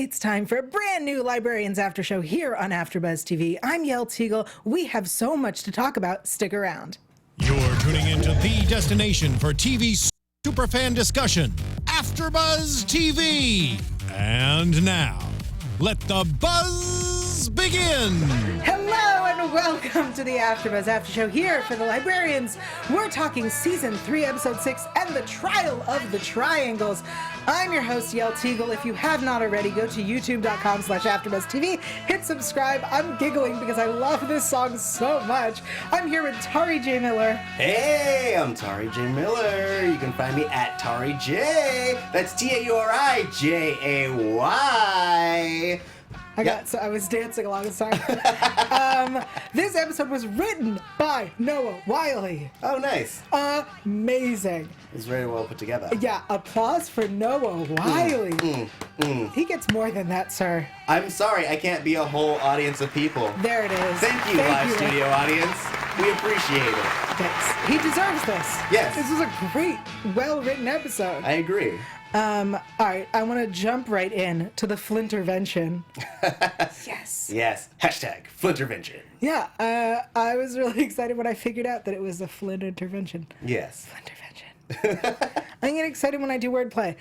It's time for a brand new Librarians After Show here on AfterBuzz TV. I'm Yael Tygiel. We have so much to talk about. Stick around. You're tuning into the destination for TV superfan discussion, AfterBuzz TV. And now, let the buzz begin. Hello and welcome to the AfterBuzz After Show here for the Librarians. We're talking Season 3, Episode 6, and the Trial of the Triangles. I'm your host, Yael Tygiel. If you have not already, go to youtube.com/AfterBuzzTV. Hit subscribe. I'm giggling because I love this song so much. I'm here with Tauri J. Miller. Hey, I'm Tauri J. Miller. You can find me at Tauri J. That's Tauri-J-A-Y. I was dancing along the song. This episode was written by Noah Wyle. Oh, nice. Amazing. It's very well put together. Yeah, applause for Noah Wyle. He gets more than that, sir. I'm sorry, I can't be a whole audience of people. There it is. Thank you, live studio audience. We appreciate it. Thanks. He deserves this. Yes. This was a great, well-written episode. I agree. All right, I want to jump right in to the Flintervention. Yes. Yes. Hashtag Flintervention. Yeah, I was really excited when I figured out that it was a Flint intervention. Yes. Flintervention. I get excited when I do wordplay.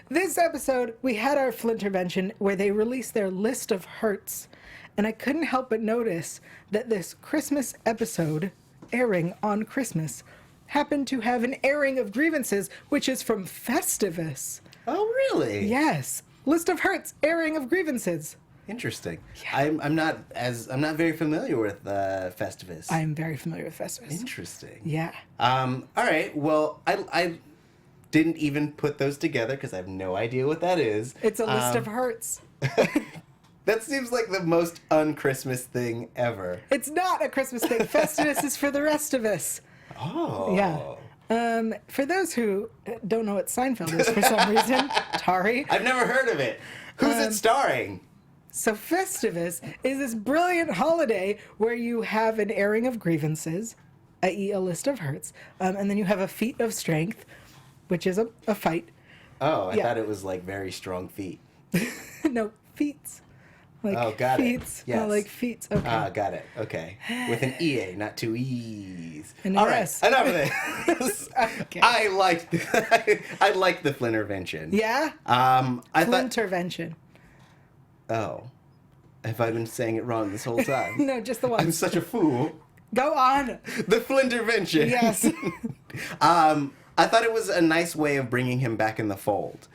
This episode, we had our Flintervention where they released their list of hurts, and I couldn't help but notice that this Christmas episode, airing on Christmas, happened to have an airing of grievances, which is from Festivus. Oh, really? Yes. List of hurts, airing of grievances. Interesting. Yeah. I'm not very familiar with Festivus. I'm very familiar with Festivus. Interesting. Yeah. All right. Well, I didn't even put those together because I have no idea what that is. It's a list of hurts. That seems like the most un-Christmas thing ever. It's not a Christmas thing. Festivus is for the rest of us. Oh. Yeah. For those who don't know what Seinfeld is for some reason, Tauri. I've never heard of it. Who's it starring? So Festivus is this brilliant holiday where you have an airing of grievances, i.e. a list of hurts, and then you have a feat of strength, which is a fight. Oh, I thought it was like very strong feet. No, feats. Like oh, got feats. it. Yes. No, like feats. Okay. Ah, got it. Okay. With an EA, not two E's. And all an right, S. enough of this. Okay. I liked the Flintervention. Yeah? Flintervention. Oh. Have I been saying it wrong this whole time? No, just the one. I'm such a fool. Go on. The Flintervention. Yes. I thought it was a nice way of bringing him back in the fold.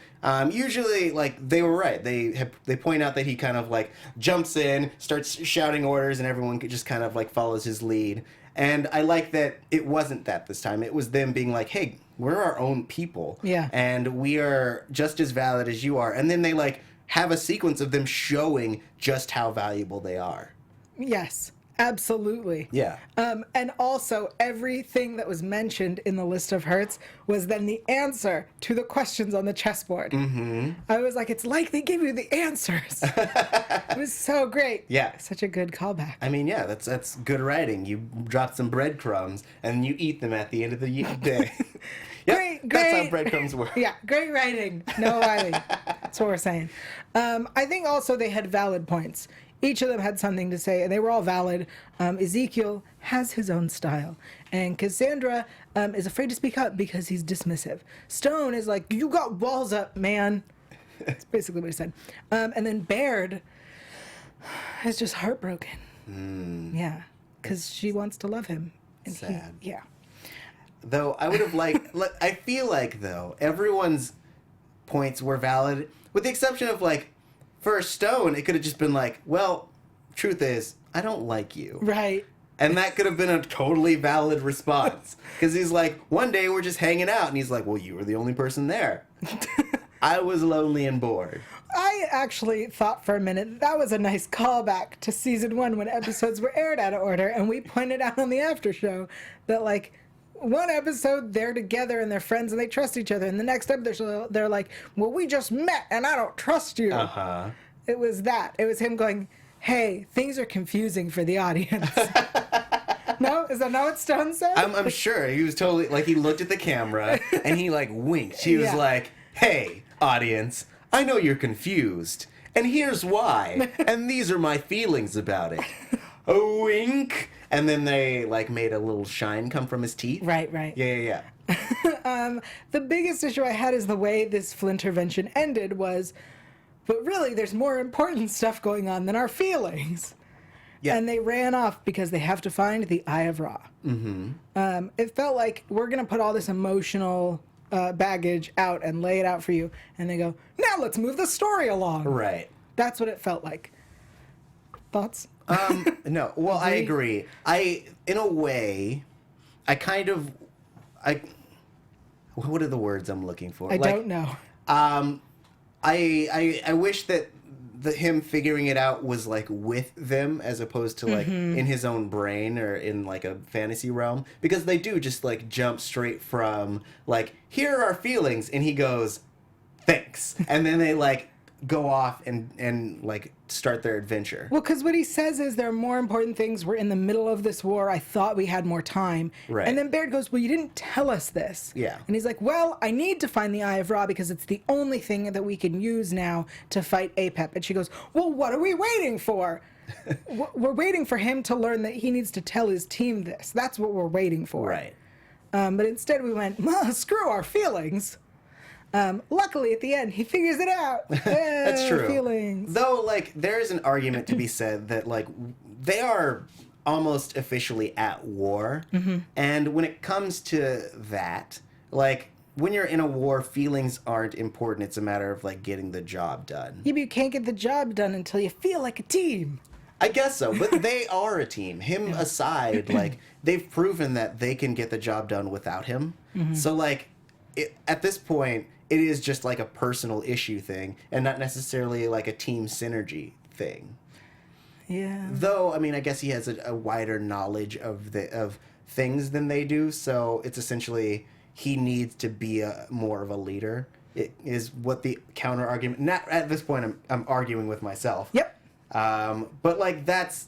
Usually, like, they were right. They point out that he kind of, like, jumps in, starts shouting orders, and everyone just kind of, like, follows his lead. And I like that it wasn't that this time. It was them being like, hey, we're our own people. Yeah. And we are just as valid as you are. And then they, like, have a sequence of them showing just how valuable they are. Yes. Absolutely. Yeah. And also, everything that was mentioned in the list of hurts was then the answer to the questions on the chessboard. Mm-hmm. I was like, it's like they gave you the answers. It was so great. Yeah. Such a good callback. I mean, yeah, that's good writing. You drop some breadcrumbs, and you eat them at the end of the day. Yep, Great. That's how breadcrumbs work. Yeah, great writing. No Wiley. That's what we're saying. I think also they had valid points. Each of them had something to say, and they were all valid. Ezekiel has his own style, and Cassandra is afraid to speak up because he's dismissive. Stone is like, you got walls up, man. That's basically what he said. And then Baird is just heartbroken. Yeah, because she wants to love him. And sad. Yeah. Though I would have liked, I feel like, though, everyone's points were valid, with the exception of, like, for Stone, it could have just been like, well, truth is, I don't like you. Right. And that could have been a totally valid response. Because he's like, one day we're just hanging out, and he's like, well, you were the only person there. I was lonely and bored. I actually thought for a minute that was a nice callback to season 1 when episodes were aired out of order, and we pointed out on the after show that, like, one episode they're together and they're friends and they trust each other, and the next episode they're like, well, we just met and I don't trust you. Uh-huh. It was that. It was him going, hey, things are confusing for the audience. No? Is that not what Stone said? I'm sure. He was totally, like, he looked at the camera and he, like, winked. He was Yeah. like, hey, audience, I know you're confused, and here's why, and these are my feelings about it. A wink. And then they, like, made a little shine come from his teeth. Right. Yeah. The biggest issue I had is the way this Flintervention ended was, but really, there's more important stuff going on than our feelings. Yeah. And they ran off because they have to find the Eye of Ra. Mm-hmm. It felt like we're going to put all this emotional baggage out and lay it out for you. And they go, now let's move the story along. Right. That's what it felt like. Thoughts? No. Well, I agree. In a way, what are the words I'm looking for? I don't know. I wish that him figuring it out was like with them as opposed to like in his own brain or in like a fantasy realm, because they do just like jump straight from like, here are our feelings, and he goes, thanks, and then they like go off and like start their adventure. Well, because what he says is there are more important things. We're in the middle of this war. I thought we had more time. Right. And then Baird goes, well, you didn't tell us this. Yeah. And he's like, well, I need to find the Eye of Ra because it's the only thing that we can use now to fight Apep. And she goes, well, what are we waiting for? We're waiting for him to learn that he needs to tell his team this. That's what we're waiting for. Right. But instead we went, screw our feelings. Luckily, at the end, he figures it out. That's true. Feelings. Though, like, there is an argument to be said that, like, they are almost officially at war. Mm-hmm. And when it comes to that, like, when you're in a war, feelings aren't important. It's a matter of, like, getting the job done. Yeah, but you can't get the job done until you feel like a team. I guess so, but they are a team. Him aside, like, they've proven that they can get the job done without him. Mm-hmm. So, like, at this point, it is just like a personal issue thing and not necessarily like a team synergy thing. Yeah. Though, I mean, I guess he has a wider knowledge of things than they do, so it's essentially he needs to be more of a leader. It is what the counter argument. Not at this point. I'm arguing with myself. Yep. But like that's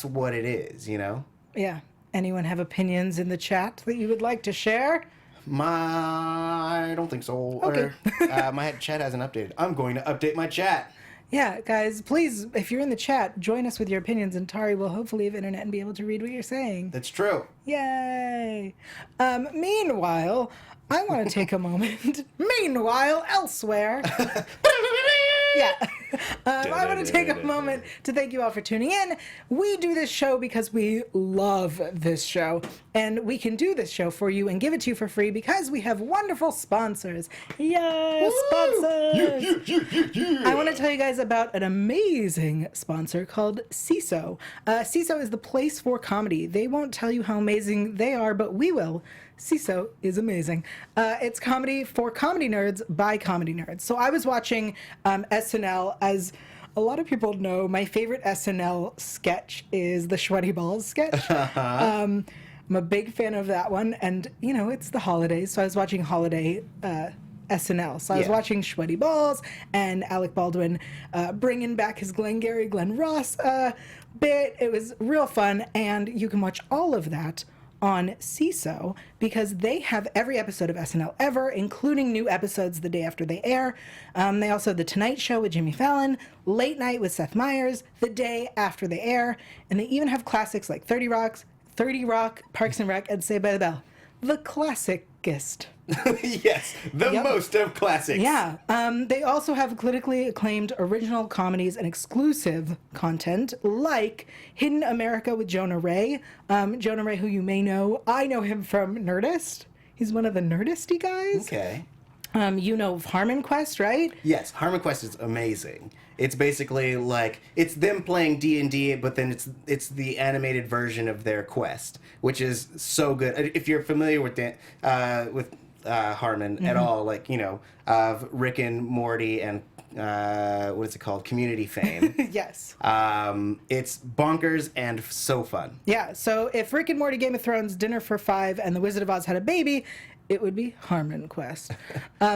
what it is, you know. Yeah. Anyone have opinions in the chat that you would like to share? I don't think so. Okay. My chat hasn't updated. I'm going to update my chat. Yeah, guys, please, if you're in the chat, join us with your opinions, and Tauri will hopefully have internet and be able to read what you're saying. That's true. Yay! Meanwhile, I want to take a moment. Meanwhile, elsewhere. Yeah. I want to take a moment to thank you all for tuning in. We do this show because we love this show, and we can do this show for you and give it to you for free because we have wonderful sponsors. Yay, sponsors! Yeah. I want to tell you guys about an amazing sponsor called CISO. CISO is the place for comedy. They won't tell you how amazing they are, but we will. CISO is amazing. It's comedy for comedy nerds by comedy nerds. So I was watching SNL. As a lot of people know, my favorite SNL sketch is the Sweaty Balls sketch. I'm a big fan of that one. And, you know, it's the holidays. So I was watching holiday SNL. So I was watching Sweaty Balls and Alec Baldwin bringing back his Glengarry Glen Ross bit. It was real fun. And you can watch all of that on CISO because they have every episode of SNL ever, including new episodes the day after they air. They also have The Tonight Show with Jimmy Fallon, Late Night with Seth Meyers, the day after they air, and they even have classics like 30 Rock, Parks and Rec, and Saved by the Bell. The classicest. Yes, the most of classics. Yeah. They also have critically acclaimed original comedies and exclusive content like Hidden America with Jonah Ray. Jonah Ray, who you may know. I know him from Nerdist. He's one of the Nerdisty guys. Okay. You know of Harmon Quest, right? Yes, Harmon Quest is amazing. It's basically like it's them playing D&D, but then it's the animated version of their quest, which is so good. If you're familiar with Harmon at all, like, you know, of Rick and Morty and what is it called? Community fame. Yes. It's bonkers and so fun. Yeah, so if Rick and Morty, Game of Thrones, Dinner for Five, and The Wizard of Oz had a baby, it would be Harmon Quest.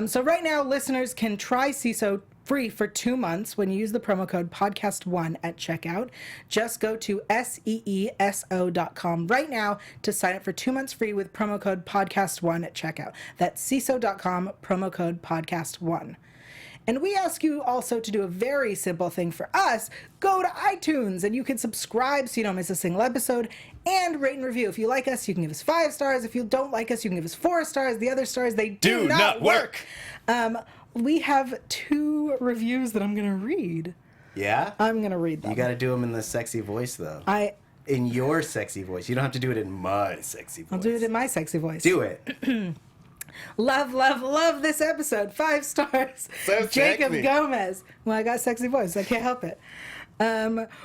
So right now, listeners can try CISO free for 2 months when you use the promo code podcast1 at checkout. Just go to seeso.com right now to sign up for 2 months free with promo code podcast1 at checkout. That's seeso.com, promo code podcast1. And we ask you also to do a very simple thing for us. Go to iTunes and you can subscribe so you don't miss a single episode, and rate and review. If you like us, you can give us 5 stars. If you don't like us, you can give us 4 stars. The other stars, they do not work. We have 2 reviews that I'm going to read. Yeah? I'm going to read them. You got to do them in the sexy voice, though. In your sexy voice. You don't have to do it in my sexy voice. I'll do it in my sexy voice. Do it. Love, love, love this episode. 5 stars. So Jacob sexy. Gomez. Well, I got a sexy voice. I can't help it.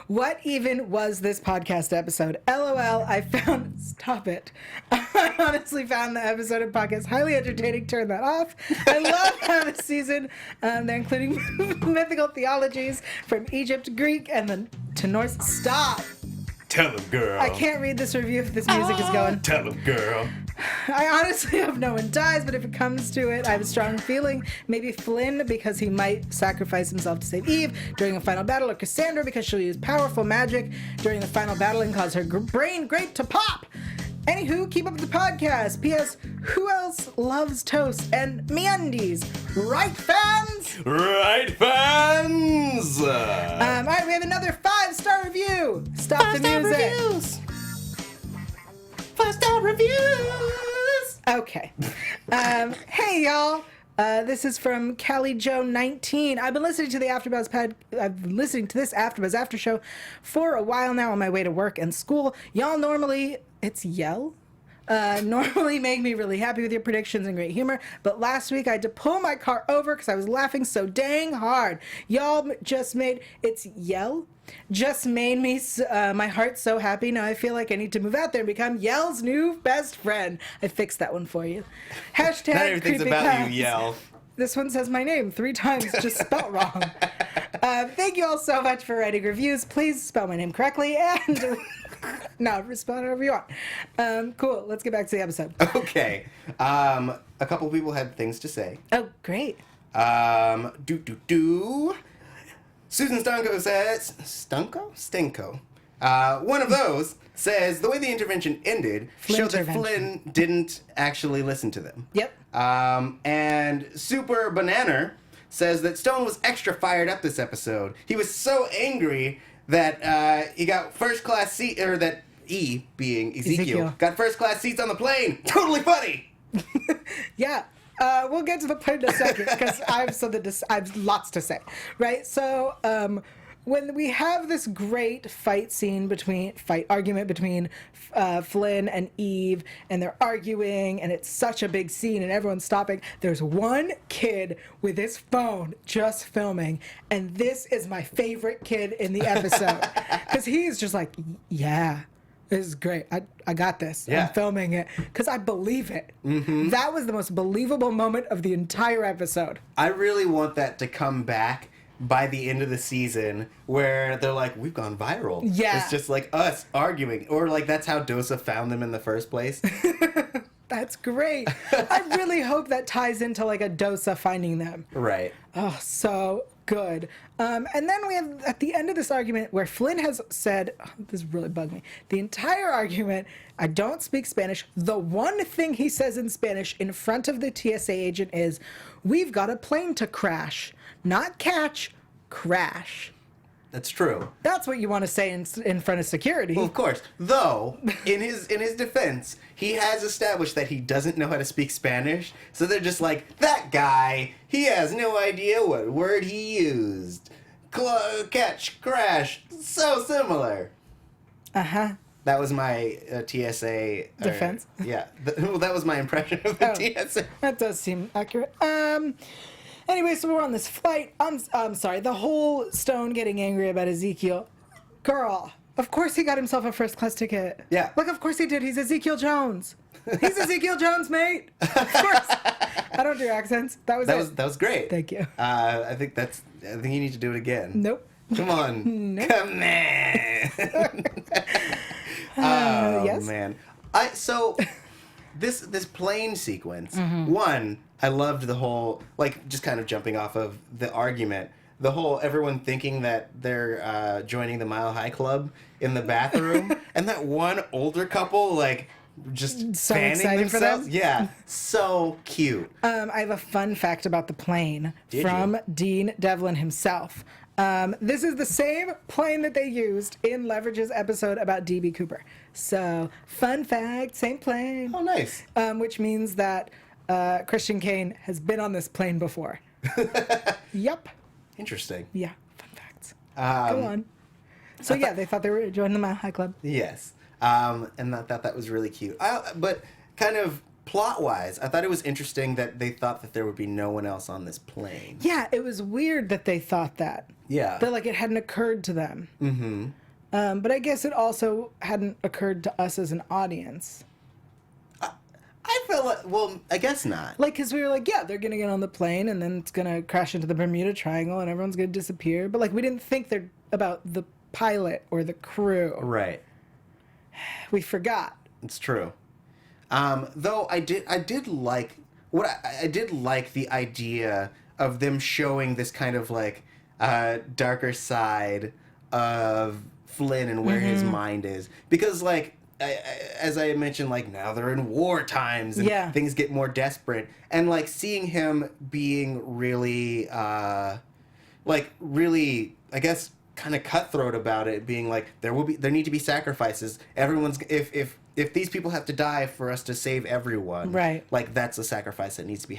What even was this podcast episode? LOL, I found... Stop it. I honestly found the episode of podcast highly entertaining. Turn that off. I love how this season, they're including mythical theologies from Egypt, Greek, and then to Norse. Stop. Tell him, girl. I can't read this review if this music is going. Tell him, girl. I honestly hope no one dies, but if it comes to it, I have a strong feeling maybe Flynn, because he might sacrifice himself to save Eve during a final battle, or Cassandra, because she'll use powerful magic during the final battle and cause her brain grape to pop. Anywho, keep up the podcast. P.S. Who else loves toast and MeUndies? Right, fans? Right, fans? All right, we have another 5-star review. Stop the music. Reviews. 5-star reviews. Okay. Hey, y'all. This is from Callie Joe 19. I've been listening to the I've been listening to this AfterBuzz After Show for a while now on my way to work and school. Y'all normally, it's Yael. Normally make me really happy with your predictions and great humor, but last week I had to pull my car over because I was laughing so dang hard. Y'all just made it's Yael. Just made me my heart so happy. Now I feel like I need to move out there and become Yael's new best friend. I fixed that one for you. Hashtag Not everything's creepy about cats. you, Yael. This one says my name 3 times, just spelt wrong. Thank you all so much for writing reviews. Please spell my name correctly and no, spell it however you want. Cool. Let's get back to the episode. Okay. A couple people had things to say. Oh, great. Susan Stunko says... Stinko? One of those says, the way the intervention ended showed that Flynn didn't actually listen to them. Yep. And Super Banana says that Stone was extra fired up this episode. He was so angry that he got first-class seat... Or that E, being Ezekiel, got first-class seats on the plane. Totally funny! Yeah. We'll get to the plane in a second because I have lots to say, right? So when we have this great argument between Flynn and Eve, and they're arguing, and it's such a big scene, and everyone's stopping. There's one kid with his phone just filming, and this is my favorite kid in the episode because he's just like, yeah. This is great. I got this. Yeah. I'm filming it because I believe it. Mm-hmm. That was the most believable moment of the entire episode. I really want that to come back by the end of the season where they're like, we've gone viral. Yeah. It's just like us arguing. Or like that's how Dosa found them in the first place. That's great. I really hope that ties into like a Dosa finding them. Right. Oh, so good. And then we have at the end of this argument where Flynn has said, this really bugged me, the entire argument, I don't speak Spanish. The one thing he says in Spanish in front of the TSA agent is, we've got a plane to crash. Not catch, crash. That's true. That's what you want to say in front of security. Well, of course. Though, in his defense, he has established that he doesn't know how to speak Spanish. So they're just like, that guy, he has no idea what word he used. Catch, crash, so similar. Uh-huh. That was my TSA... Defense? Yeah. Well, that was my impression of the TSA. That does seem accurate. Anyway, so we're on this flight. I'm sorry. The whole Stone getting angry about Ezekiel. Girl, of course he got himself a first-class ticket. Yeah. Look, of course he did. He's Ezekiel Jones. He's Ezekiel Jones, mate. Of course. I don't do accents. That was great. Thank you. I think you need to do it again. Nope. Come on. Nope. Come on. Yes? Man. So this plane sequence, one, I loved the whole, like, just kind of jumping off of the argument, the whole everyone thinking that they're joining the Mile High Club in the bathroom, and that one older couple, like, just So fanning excited for themselves. them. Yeah, so cute. I have a fun fact about the plane Did from you? Dean Devlin himself. This is the same plane that they used in Leverage's episode about DB Cooper. So, fun fact, same plane. Oh, nice. Which means that Christian Kane has been on this plane before. Yep. Interesting. Yeah, fun facts. Go on. So, yeah, they thought they were joining the Mile High Club. Yes. And I thought that was really cute. But kind of plot-wise, I thought it was interesting that they thought that there would be no one else on this plane. Yeah, it was weird that they thought that. Yeah. That, like, it hadn't occurred to them. Mm-hmm. But I guess it also hadn't occurred to us as an audience. I felt like, well, I guess not. Like, because we were like, yeah, they're going to get on the plane, and then it's going to crash into the Bermuda Triangle, and everyone's going to disappear. But, like, we didn't think they're about the pilot or the crew. Right. We forgot. It's true. Though I did like I did like the idea of them showing this kind of like darker side of Flynn and where his mind is, because like as I mentioned, like now they're in war times and things get more desperate, and like seeing him being really really I guess kind of cutthroat about it, being like there need to be sacrifices. Everyone's if these people have to die for us to save everyone, right? Like that's a sacrifice that needs to be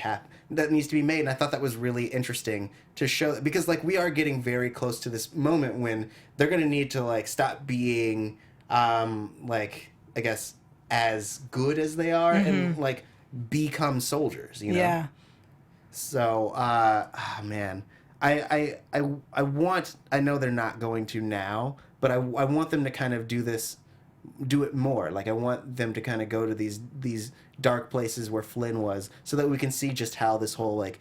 that needs to be made. And I thought that was really interesting to show, because like we are getting very close to this moment when they're going to need to like stop being like I guess as good as they are and like become soldiers, you know? Yeah. So man, I know they're not going to now, but I want them to kind of do it more. Like I want them to kind of go to these dark places where Flynn was, so that we can see just how this whole like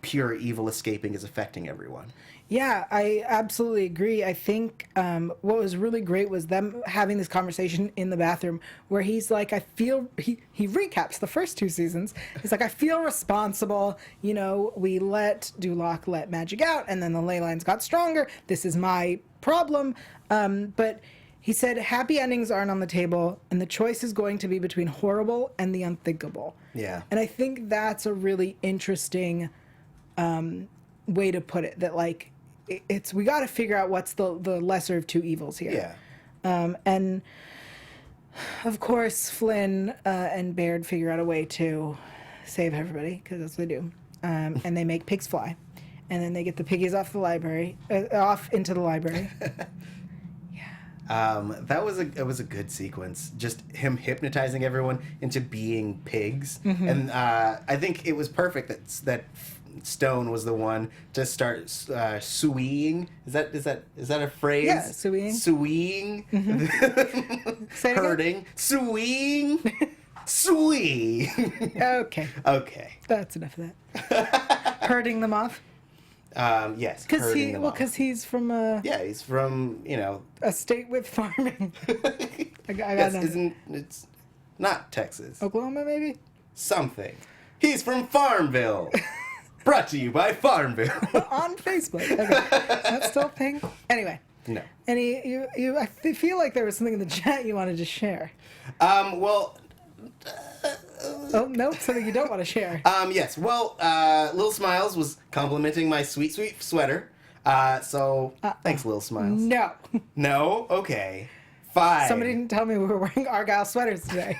pure evil escaping is affecting everyone. Yeah, I absolutely agree. I think what was really great was them having this conversation in the bathroom where he's like, I feel, he recaps the first 2 seasons. He's like, I feel responsible. You know, we let Dulaque let magic out, and then the ley lines got stronger. This is my problem. But he said, happy endings aren't on the table, and the choice is going to be between horrible and the unthinkable. Yeah. And I think that's a really interesting way to put it, that like, we got to figure out what's the lesser of 2 evils here. Yeah. And of course, Flynn and Baird figure out a way to save everybody, because that's what they do. And they make pigs fly, and then they get the piggies off into the library. That was a good sequence. Just him hypnotizing everyone into being pigs, and I think it was perfect that Stone was the one to start sueing. Is that a phrase? Yeah, sueing. Sueing. Say it again? Herding. Sueing. Sueing. Okay. Okay. That's enough of that. Herding them off. Yes. Because he's from he's from a state with farming. I got yes, that. it's not Texas. Oklahoma, maybe? Something. He's from Farmville. Brought to you by Farmville. On Facebook. Okay. Is that still a thing? Anyway. No. And I feel like there was something in the chat you wanted to share. Well. Oh, no, something you don't want to share. Yes. Well, Lil Smiles was complimenting my sweet, sweet sweater. So thanks, Lil Smiles. No. No? Okay. Fine. Somebody didn't tell me we were wearing Argyle sweaters today.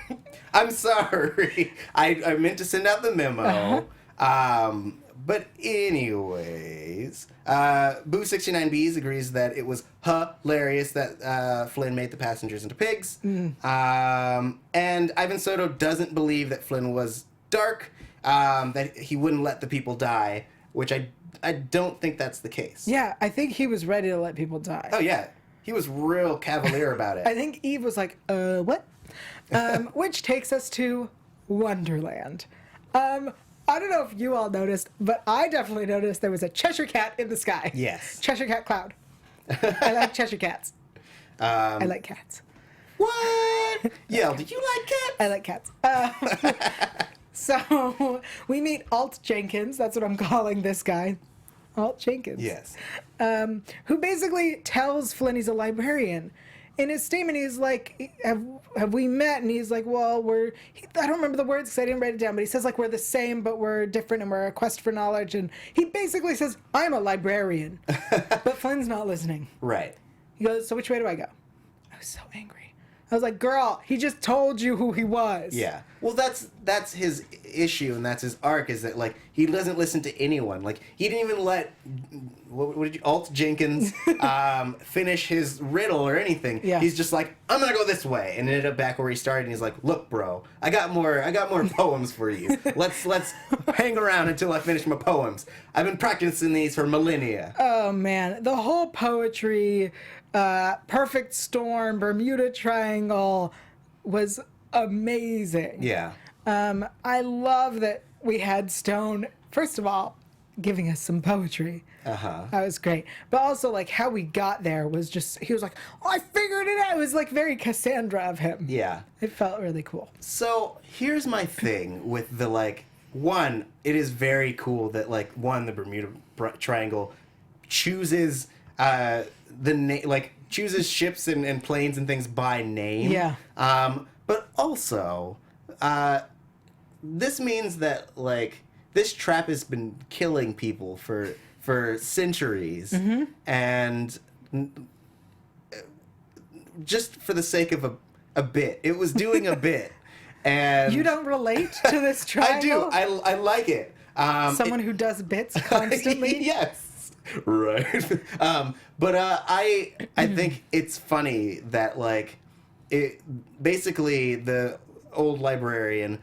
I'm sorry. I meant to send out the memo. But anyways, Boo69Bs agrees that it was hilarious that Flynn made the passengers into pigs. And Ivan Soto doesn't believe that Flynn was dark, that he wouldn't let the people die, which I don't think that's the case. Yeah, I think he was ready to let people die. Oh, yeah. He was real cavalier about it. I think Eve was like, what? Which takes us to Wonderland. I don't know if you all noticed, but I definitely noticed there was a Cheshire Cat in the sky. Yes. Cheshire Cat cloud. I like Cheshire Cats. I like cats. What? Yael, did you like cats? I like cats. So we meet Alt Jenkins. That's what I'm calling this guy. Alt Jenkins. Yes. Who basically tells Flynn he's a librarian. in his statement, he's like, have we met? And he's like, well, I don't remember the words because I didn't write it down, but he says, like, we're the same, but we're different, and we're a quest for knowledge. And he basically says, I'm a librarian. But Flynn's not listening. Right. He goes, so which way do I go? I was so angry. I was like, girl, he just told you who he was. Yeah. Well, that's his issue, and that's his arc, is that, like, he doesn't listen to anyone. Like, he didn't even let, what did you, Alt Jenkins finish his riddle or anything. Yeah. He's just like, I'm gonna go this way, and ended up back where he started, and he's like, look, bro, I got more poems for you. Let's hang around until I finish my poems. I've been practicing these for millennia. Oh, man. The whole poetry, Perfect Storm, Bermuda Triangle was amazing. Yeah. I love that we had Stone, first of all, giving us some poetry. Uh-huh. That was great. But also, like, how we got there was just, he was like, oh, I figured it out. It was, like, very Cassandra of him. Yeah. It felt really cool. So here's my thing with the, like, one, it is very cool that, like, the Bermuda Triangle chooses chooses ships and planes and things by name. Yeah. But also, this means that, like, this trap has been killing people for centuries, and just for the sake of a bit, it was doing a bit. And You don't relate to this triangle? I do. I like it. Someone who does bits constantly? Yes. Right. But I think it's funny that, like, it basically the old librarian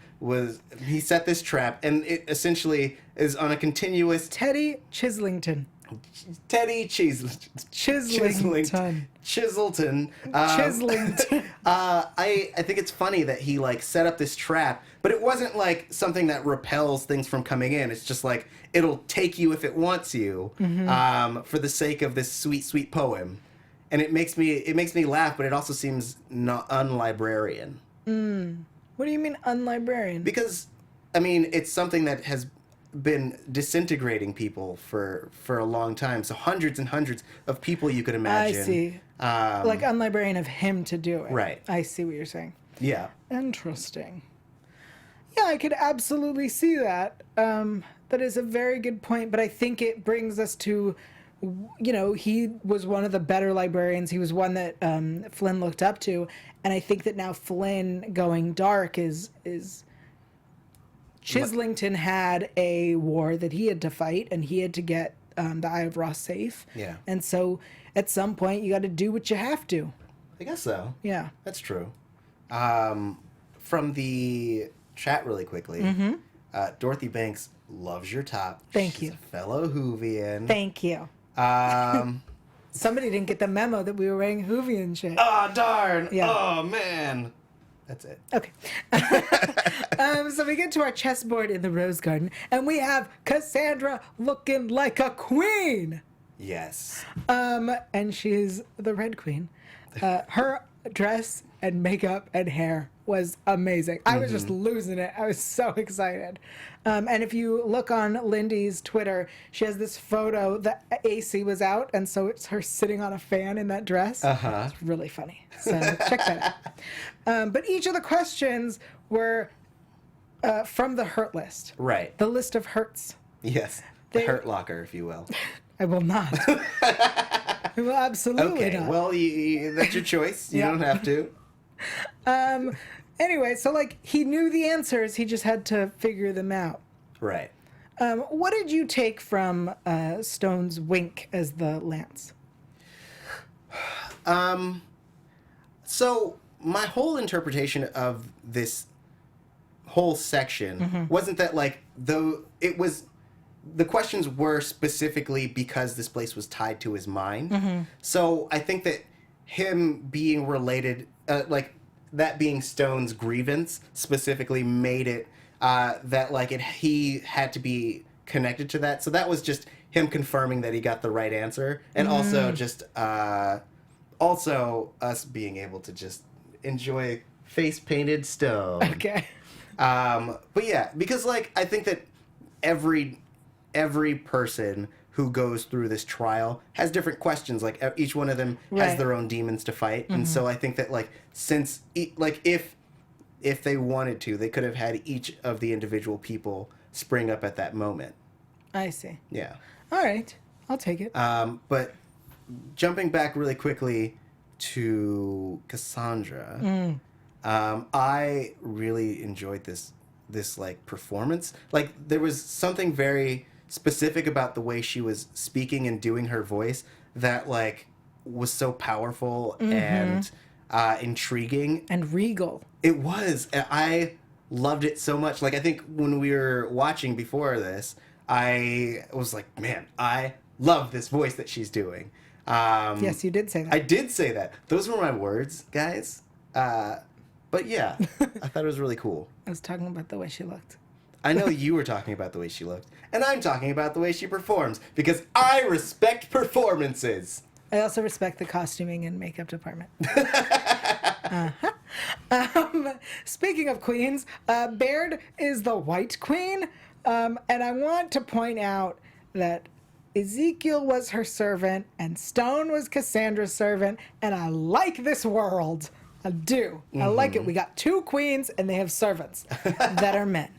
he set this trap, and it essentially is on a continuous Teddy Chislington. Chislington. Chislington. Chislington. I think it's funny that he, like, set up this trap, but it wasn't like something that repels things from coming in. It's just like it'll take you if it wants you, for the sake of this sweet, sweet poem, and it makes me laugh, but it also seems not unlibrarian. What do you mean unlibrarian? Because, I mean, it's something that has been disintegrating people for a long time. So hundreds and hundreds of people you could imagine. I see. Like unlibrarian of him to do it. Right. I see what you're saying. Yeah. Interesting. Yeah, I could absolutely see that. That is a very good point, but I think it brings us to, you know, he was one of the better librarians. He was one that Flynn looked up to, and I think that now Flynn going dark is Chislington had a war that he had to fight, and he had to get the Eye of Ra safe. Yeah. And so at some point you got to do what you have to. I guess so. Yeah. That's true. From the chat really quickly, Dorothy Banks loves your top. Thank you. She's a fellow Whovian. Thank you. Somebody didn't get the memo that we were wearing Whovian shit. Oh, darn. Yeah. Oh, man. That's it. Okay. So we get to our chessboard in the Rose Garden, and we have Cassandra looking like a queen. Yes. And she's the Red Queen. Her dress and makeup and hair was amazing. I was just losing it. I was so excited. And if you look on Lindy's Twitter, she has this photo. The AC was out, and so it's her sitting on a fan in that dress. It's really funny. So check that out. But each of the questions were from the hurt list. Right. The list of hurts. Yes. The hurt locker, if you will. I will not. I will absolutely not. Well, that's your choice. You don't have to. Anyway, so, like, he knew the answers. He just had to figure them out. Right. What did you take from Stone's wink as the lance? So my whole interpretation of this whole section wasn't that, like, though it was, the questions were specifically because this place was tied to his mind. So I think that him being related, like, that being Stone's grievance specifically made it that, like, he had to be connected to that. So that was just him confirming that he got the right answer, and also just also us being able to just enjoy face painted Stone. Okay. But yeah, because, like, I think that every every person who goes through this trial has different questions. Like each one of them has their own demons to fight, and so I think that like since like if they wanted to, they could have had each of the individual people spring up at that moment. I see. Yeah. All right, I'll take it. But jumping back really quickly to Cassandra, I really enjoyed this like performance. Like there was something very specific about the way she was speaking and doing her voice that like was so powerful and intriguing and regal. It was. I loved it so much. Like I think when we were watching before this, I was like, man, I love this voice that she's doing. Yes, you did say that. I did say that. Those were my words, guys. But yeah, I thought it was really cool. I was talking about the way she looked. I know you were talking about the way she looked, and I'm talking about the way she performs, because I respect performances. I also respect the costuming and makeup department. Speaking of queens, Baird is the white queen, and I want to point out that Ezekiel was her servant, and Stone was Cassandra's servant, and I like this world. I do. I like it. We got 2 queens, and they have servants that are men.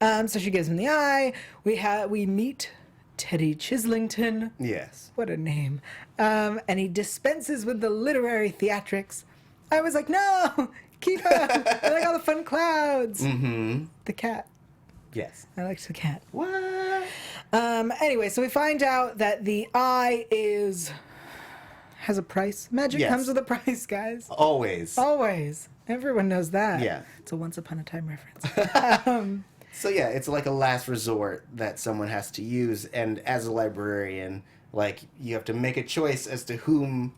So she gives him the eye. We meet Teddy Chislington. Yes. What a name. And he dispenses with the literary theatrics. I was like, no, keep up. I like all the fun clouds. Mm-hmm. The cat. Yes. I liked the cat. What? Anyway, so we find out that the eye has a price. Magic comes with a price, guys. Always. Always. Everyone knows that. Yeah. It's a Once Upon a Time reference. So yeah, it's like a last resort that someone has to use, and as a librarian, like you have to make a choice as to who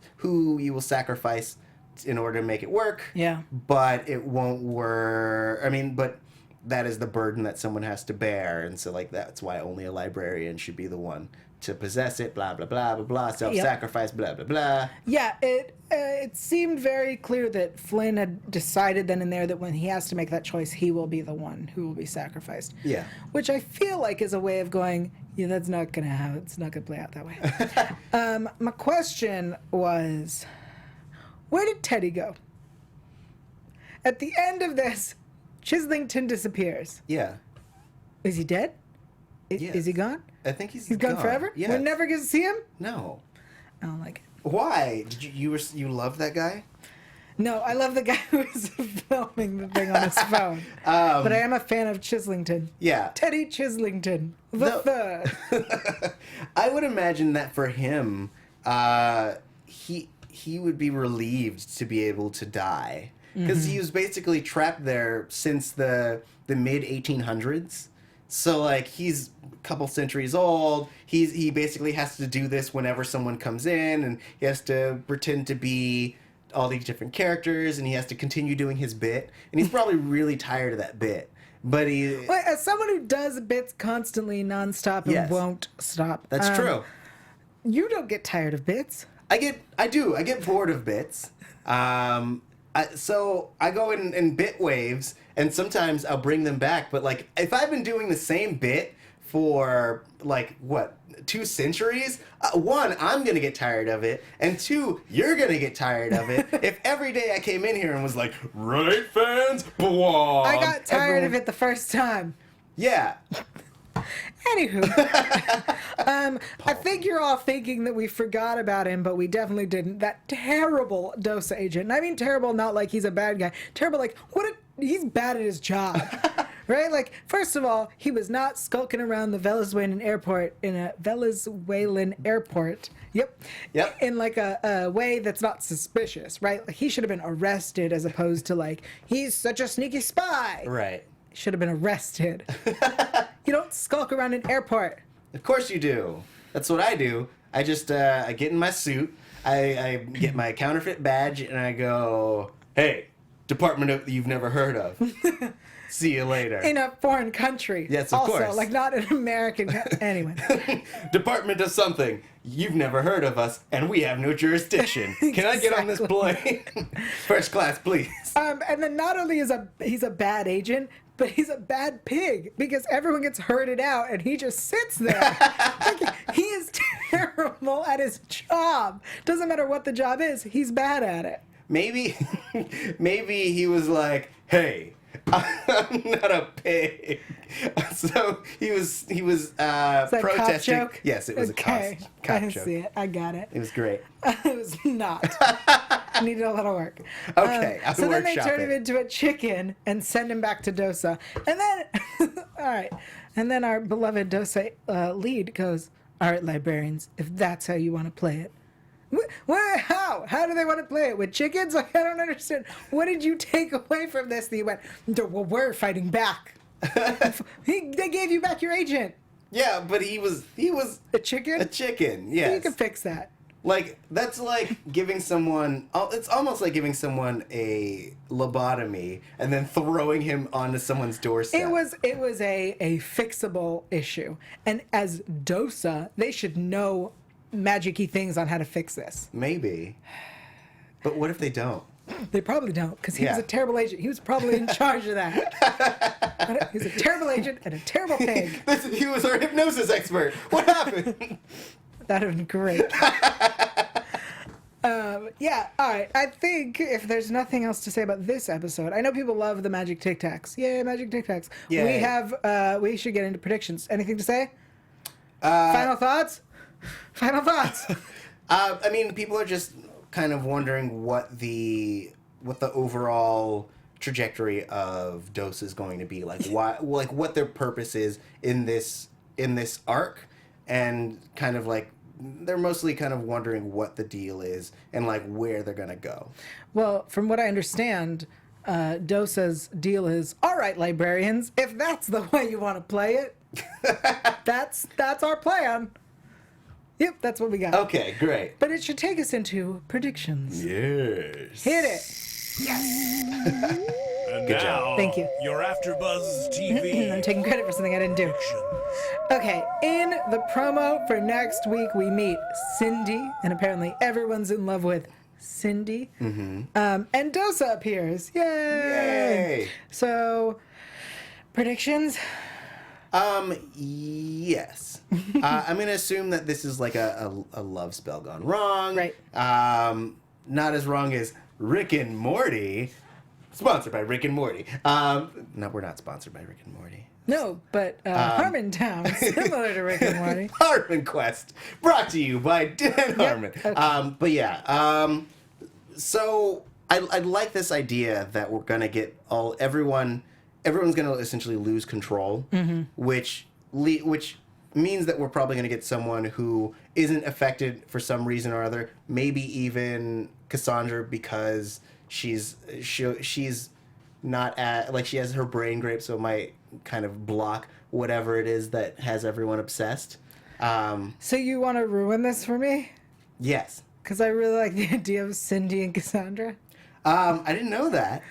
you will sacrifice in order to make it work. Yeah. But it won't work. I mean, but that is the burden that someone has to bear, and so like that's why only a librarian should be the one to possess it. Blah blah blah blah blah. Self-sacrifice. Blah blah blah. Yeah. It seemed very clear that Flynn had decided then and there that when he has to make that choice, he will be the one who will be sacrificed. Yeah. Which I feel like is a way of going, yeah, that's not gonna happen. It's not gonna play out that way. My question was, where did Teddy go? At the end of this, Chislington disappears. Yeah. Is he dead? Yes. Is he gone? I think he's gone forever? Yeah. We're never going to see him? No. I don't like it. Why? Did you love that guy? No, I love the guy who was filming the thing on his phone. But I am a fan of Chislington. Yeah. Teddy Chislington, the third. I would imagine that for him, he would be relieved to be able to die. Because he was basically trapped there since the mid 1800s. So like he's a couple centuries old. He basically has to do this whenever someone comes in, and he has to pretend to be all these different characters, and he has to continue doing his bit. And he's probably really tired of that bit. But Well, as someone who does bits constantly, nonstop, and won't stop. That's true. You don't get tired of bits. I get bored of bits. So I go in bit waves, and sometimes I'll bring them back. But like, if I've been doing the same bit for like 2 centuries, 1, I'm gonna get tired of it, and 2, you're gonna get tired of it. If every day I came in here and was like, right, fans, blah, I got tired of it the first time. Yeah. Anywho, I think you're all thinking that we forgot about him, but we definitely didn't. That terrible DOS agent, and I mean terrible, not like he's a bad guy. Terrible, like he's bad at his job, right? Like, first of all, he was not skulking around the Venezuelan airport Yep. In like a way that's not suspicious, right? Like he should have been arrested as opposed to like he's such a sneaky spy. Right. Should have been arrested. You don't skulk around an airport. Of course you do. That's what I do. I just I get in my suit, I get my counterfeit badge, and I go, hey, department you've never heard of. See you later. In a foreign country. Yes, of course. Also, like not an American. Anyway. Department of something. You've never heard of us, and we have no jurisdiction. Can I get on this plane? First class, please. And then not only is he's a bad agent, but he's a bad pig because everyone gets herded out and he just sits there. Like, he is terrible at his job. Doesn't matter what the job is, he's bad at it. Maybe he was like, hey, I'm not a pig. So he was Is that a protesting. cop joke? Yes, it was Okay. a cop I joke. see it. I got it. It was great. It was not. Needed a little work. Okay, I'll so then they workshop turn him it. into a chicken and send him back to Dosa. And then, all right. And then our beloved Dosa lead goes, all right, librarians, if that's how you want to play it. How? How do they want to play it? With chickens? Like, I don't understand. What did you take away from this that you went, well, we're fighting back. They gave you back your agent. Yeah, but he was A chicken? a chicken. Yes. You can fix that. Like, that's like giving someone, it's almost like giving someone a lobotomy and then throwing him onto someone's doorstep. It was a fixable issue. And as Dosa, they should know magic-y things on how to fix this. Maybe. But what if they don't? They probably don't, because he was Yeah. a terrible agent. He was probably in charge of that. He was a terrible agent and a terrible pig. He was our hypnosis expert. What happened? That would have been great. Yeah, all right. I think if there's nothing else to say about this episode, I know people love the magic Tic Tacs. Yay, magic Tic Tacs. Yay. We should get into predictions. Anything to say? Final thoughts? Final thoughts. I mean, people are just kind of wondering what the overall trajectory of Dose is going to be, like what their purpose is in this arc, and kind of like they're mostly kind of wondering what the deal is and like where they're gonna go. Well, from what I understand, Dosa's deal is, all right, librarians, if that's the way you want to play it, that's our plan. Yep, that's what we got. Okay, great. But it should take us into predictions. Yes. Hit it. And Good now, job. Thank you. your AfterBuzz TV. I'm taking credit for something I didn't do. Okay, in the promo for next week, we meet Cindy, and apparently everyone's in love with Cindy. Mm-hmm. And Dosa appears. Yay! Yay! So, predictions? Yes. I'm gonna assume that this is like a love spell gone wrong. Right. Not as wrong as Rick and Morty. Sponsored by Rick and Morty. No, we're not sponsored by Rick and Morty. No, but Harmontown, similar to Rick and Morty. Harmon Quest, brought to you by Dan Harmon. okay. But yeah, so I like this idea that we're gonna get everyone's gonna essentially lose control, which means that we're probably gonna get someone who isn't affected for some reason or other. Maybe even Cassandra, because she's not at, like, she has her brain grape, so it might kind of block whatever it is that has everyone obsessed. So you want to ruin this for me? Yes. Because I really like the idea of Cindy and Cassandra. I didn't know that.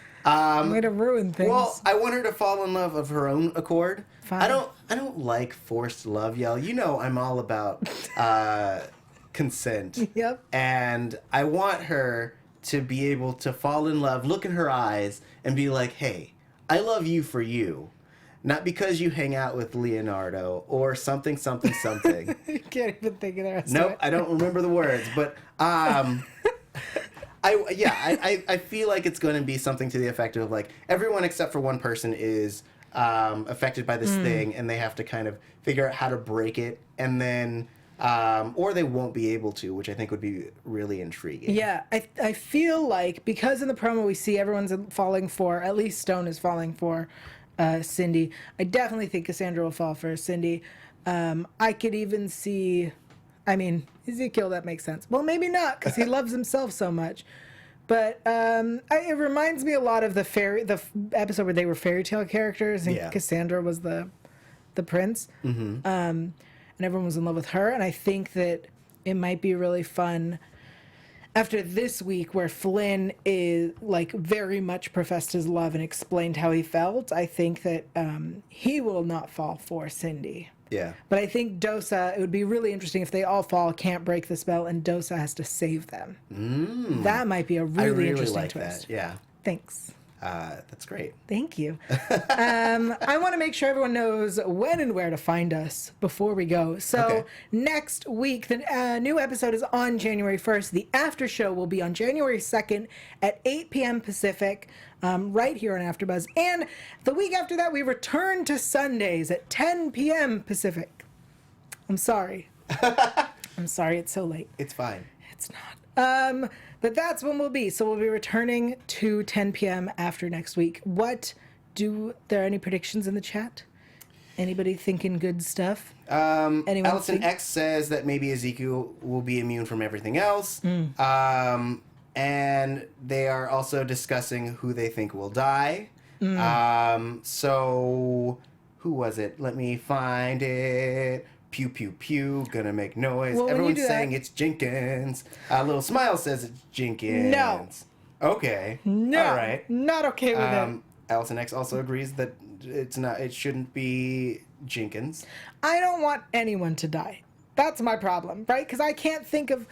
Way to ruin things. Well, I want her to fall in love of her own accord. Fine. I don't like forced love, Yael. You know I'm all about consent. Yep. And I want her to be able to fall in love, look in her eyes, and be like, hey, I love you for you. Not because you hang out with Leonardo or something, something, something. You can't even think of the rest of Nope, it. I don't remember the words, but I feel like it's going to be something to the effect of, like, everyone except for one person is affected by this thing, and they have to kind of figure out how to break it, and then or they won't be able to, which I think would be really intriguing. Yeah, I feel like because in the promo we see everyone's falling for, at least Stone is falling for Cindy. I definitely think Cassandra will fall for Cindy. I could even see, I mean, Ezekiel, that makes sense. Well, maybe not, because he loves himself so much. But it reminds me a lot of the episode where they were fairy tale characters, and Yeah. Cassandra was the prince. Mm-hmm. And everyone was in love with her. And I think that it might be really fun after this week where Flynn is, like, very much professed his love and explained how he felt. I think that he will not fall for Cindy. Yeah. But I think Dosa, it would be really interesting if they all fall, can't break the spell, and Dosa has to save them. That might be a I really really interesting like twist. that. Yeah. Thanks. That's great. Thank you. I want to make sure everyone knows when and where to find us before we go. So Okay. next week, the new episode is on January 1st. The after show will be on January 2nd at 8 p.m. Pacific, right here on AfterBuzz. And the week after that, we return to Sundays at 10 p.m. Pacific. I'm sorry. I'm sorry it's so late. It's fine. It's not. But that's when we'll be. So we'll be returning to 10 p.m. after next week. There any predictions in the chat? Anybody thinking good stuff? Anyone Allison X says that maybe Ezekiel will be immune from everything else. And they are also discussing who they think will die. So who was it? Let me find it. Pew, pew, pew, gonna make noise. Well, when you Everyone's do saying that- it's Jenkins. Little Smile says it's Jenkins. No. Okay. No. All right. Not okay with it. Allison X also agrees that it shouldn't be Jenkins. I don't want anyone to die. That's my problem, right? Because I can think of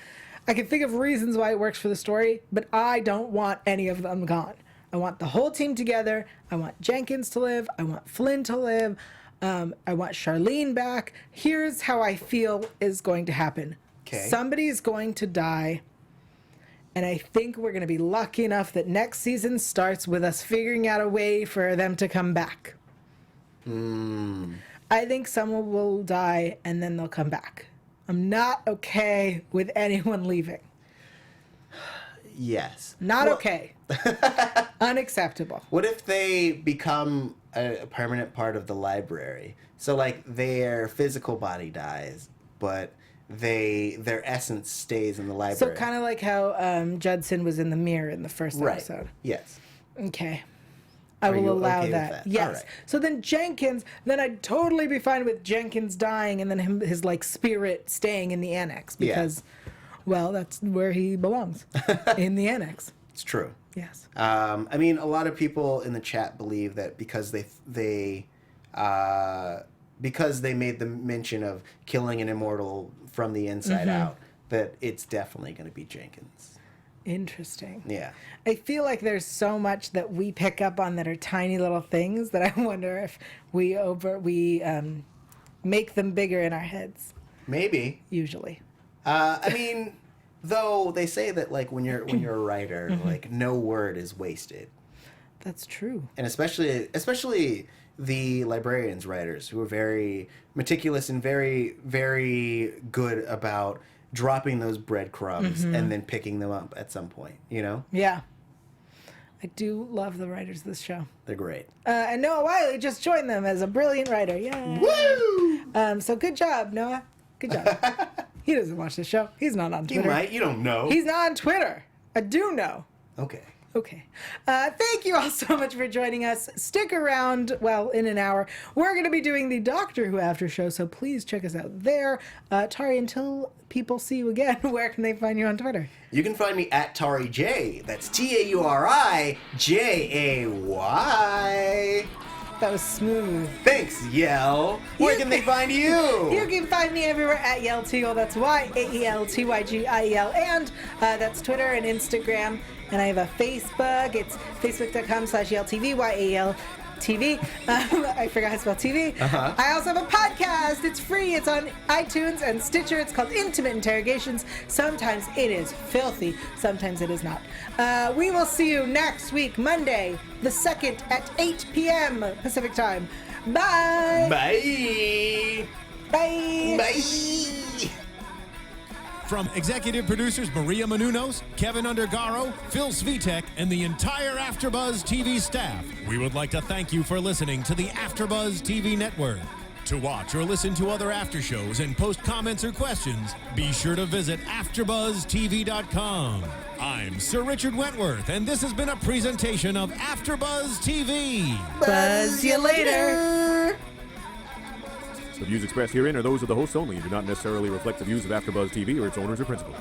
reasons why it works for the story, but I don't want any of them gone. I want the whole team together. I want Jenkins to live. I want Flynn to live. I want Charlene back. Here's how I feel is going to happen. Okay. Somebody's going to die. And I think we're going to be lucky enough that next season starts with us figuring out a way for them to come back. I think someone will die and then they'll come back. I'm not okay with anyone leaving. Yes. Not okay. Unacceptable. What if they become a permanent part of the library? So like their physical body dies, but their essence stays in the So library. kind of like how Judson was in the mirror in the first right. episode. Yes. Okay. I Are you will allow okay with that. that? Yes. All right. So then Jenkins, then I'd totally be fine with Jenkins dying and then his like spirit staying in the annex because, well, that's where he belongs, in the annex. It's true. Yes. I mean, a lot of people in the chat believe that because they made the mention of killing an immortal from the inside out, that it's definitely going to be Jenkins. Interesting. Yeah. I feel like there's so much that we pick up on that are tiny little things that I wonder if we make them bigger in our heads. Maybe. Usually. I mean, though they say that like when you're a writer, like no word is wasted, That's true. and especially the Librarians writers who are very meticulous and very very good about dropping those breadcrumbs and then picking them up at some point. You know, Yeah. I do love the writers of this show. they're great. And Noah Wyle just joined them as a brilliant writer. Yay! Woo! So good job, Noah. Good job. He doesn't watch the show. He's not on You Twitter. might. You don't know. He's not on Twitter. I do know. Okay. Okay. Thank you all so much for joining us. Stick around, well, in an hour. We're going to be doing the Doctor Who after show, so please check us out there. Tauri, until people see you again, where can they find you on Twitter? You can find me at Tauri J. That's TauriJay. That was smooth. Thanks, Yael. Where can they find you? You can find me everywhere at Yael Tygiel. That's YaelTygiel. And that's Twitter and Instagram. And I have a Facebook. It's facebook.com/YaelTV, YaelTV. I forgot how to spell TV. I also have a podcast. It's free. It's on iTunes and Stitcher. It's called Intimate Interrogations. Sometimes it is filthy. Sometimes it is not. We will see you next week, Monday, the 2nd at 8 p.m. Pacific Time. Bye. Bye. Bye. Bye. From executive producers Maria Menounos, Kevin Undergaro, Phil Svitek, and the entire AfterBuzz TV staff, we would like to thank you for listening to the AfterBuzz TV network. To watch or listen to other after shows and post comments or questions, be sure to visit AfterBuzzTV.com. I'm Sir Richard Wentworth, and this has been a presentation of AfterBuzz TV. Buzz you later. The views expressed herein are those of the hosts only and do not necessarily reflect the views of AfterBuzz TV or its owners or principals.